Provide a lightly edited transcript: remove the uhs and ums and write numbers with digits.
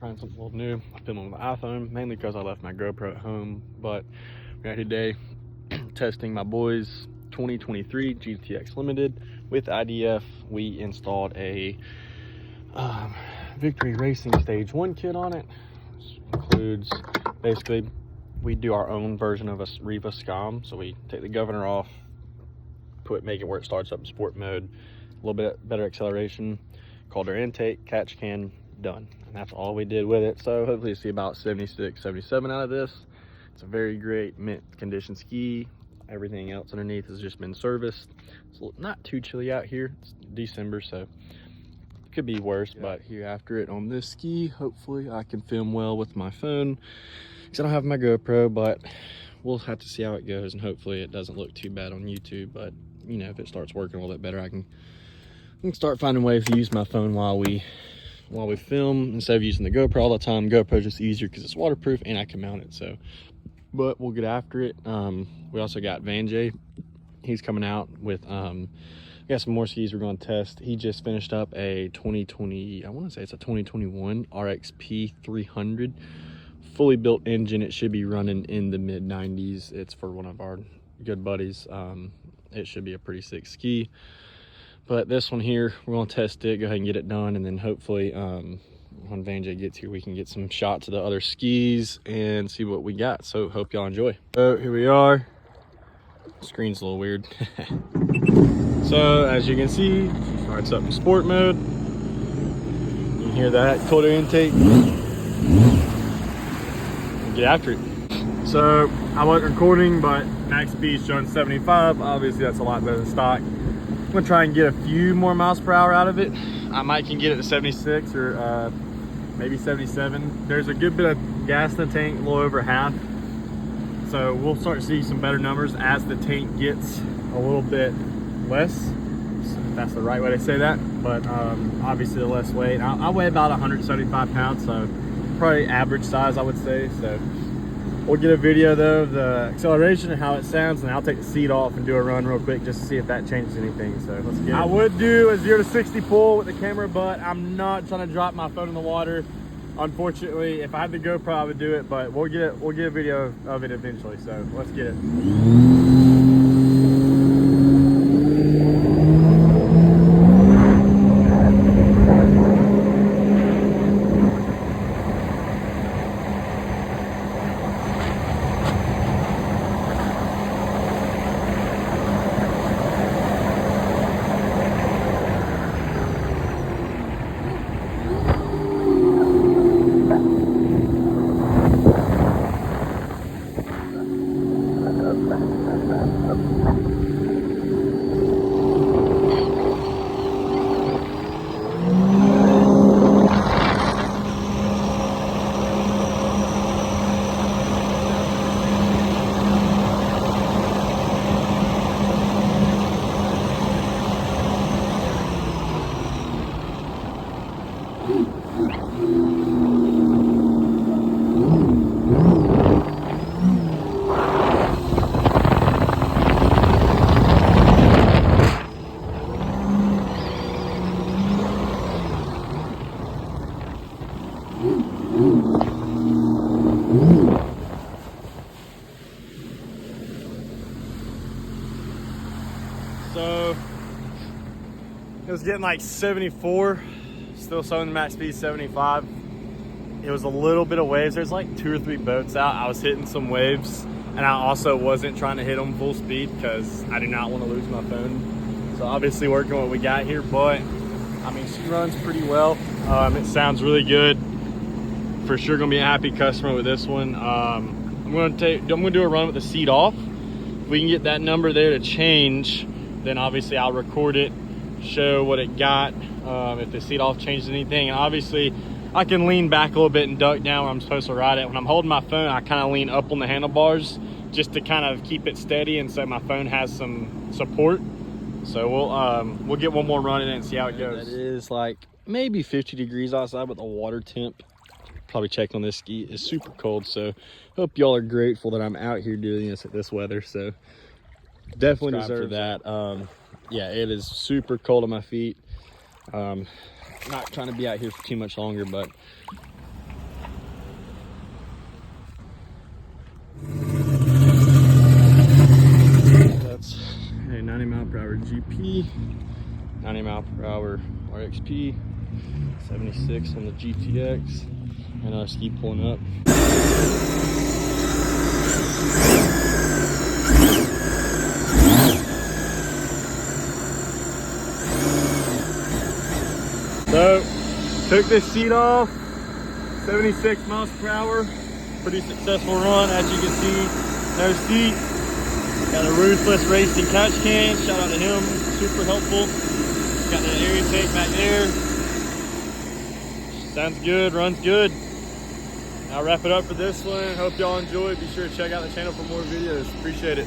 Trying something a little new. I'm filming with my iPhone, mainly because I left my GoPro at home, but we're here today testing my boys 2023 GTX Limited with IDF. We installed a Victory Racing Stage 1 kit on it. This includes, basically, we do our own version of a Riva scom, so we take the governor off, make it where it starts up in sport mode, a little bit better acceleration, colder intake, catch can, done. And that's all we did with it. So hopefully you see about 76, 77 out of this. It's a very great mint condition ski. Everything else underneath has just been serviced. It's not too chilly out here. It's December, so it could be worse. But here after it on this ski, hopefully I can film well with my phone, because I don't have my GoPro, but we'll have to see how it goes, and hopefully it doesn't look too bad on YouTube. But you know, if it starts working a little bit better, I can start finding ways to use my phone while we film, instead of using the GoPro all the time. GoPro's just easier because it's waterproof and I can mount it. So, but we'll get after it. We also got Vanjay. He's coming out with we got some more skis we're going to test. He just finished up a 2020, I want to say it's a 2021 RXP 300 fully built engine. It should be running in the mid 90s. It's for one of our good buddies. It should be a pretty sick ski. But this one here, we're gonna test it, go ahead and get it done, and then hopefully when Vanjay gets here, we can get some shots of the other skis and see what we got. So hope y'all enjoy. So here we are. Screen's a little weird. So as you can see, starts up in sport mode. You can hear that colder intake. Get after it. So I wasn't recording, but max speed's showing 75. Obviously that's a lot better than stock. I'm gonna try and get a few more miles per hour out of it. I might can get it to 76 or maybe 77. There's a good bit of gas in the tank, a little over half. So we'll start to see some better numbers as the tank gets a little bit less. If that's the right way to say that. But obviously the less weight. I weigh about 175 pounds, so probably average size, I would say. So we'll get a video though of the acceleration and how it sounds, and I'll take the seat off and do a run real quick just to see if that changes anything. So let's get it. I would do a 0 to 60 pull with the camera, but I'm not trying to drop my phone in the water. Unfortunately, if I had the GoPro, I would do it, but we'll get a video of it eventually. So let's get it. So it was getting like 74, still showing the max speed 75. It was a little bit of waves. There's like 2 or 3 boats out. I was hitting some waves, and I also wasn't trying to hit them full speed because I do not want to lose my phone. So obviously working what we got here, but I mean, she runs pretty well. It sounds really good. For sure gonna be a happy customer with this one. I'm gonna do a run with the seat off. If we can get that number there to change, then obviously I'll record it, show what it got, if the seat off changes anything. And obviously I can lean back a little bit and duck down where I'm supposed to ride it. When I'm holding my phone, I kind of lean up on the handlebars just to kind of keep it steady, and so my phone has some support. So we'll get one more run in it and see how it goes. It is like maybe 50 degrees outside, but the water temp, probably checked on this ski, is super cold. So hope y'all are grateful that I'm out here doing this at this weather. So definitely deserve that. Yeah, it is super cold on my feet. Not trying to be out here for too much longer, but mph RXP, 76 on the GTX, and our ski pulling up. So, took this seat off, 76 miles per hour. Pretty successful run, as you can see. No seat. Got a Ruthless Racing catch can. Shout out to him, super helpful. Got that area tank back there. Sounds good, runs good. I'll wrap it up for this one. Hope y'all enjoyed. Be sure to check out the channel for more videos. Appreciate it.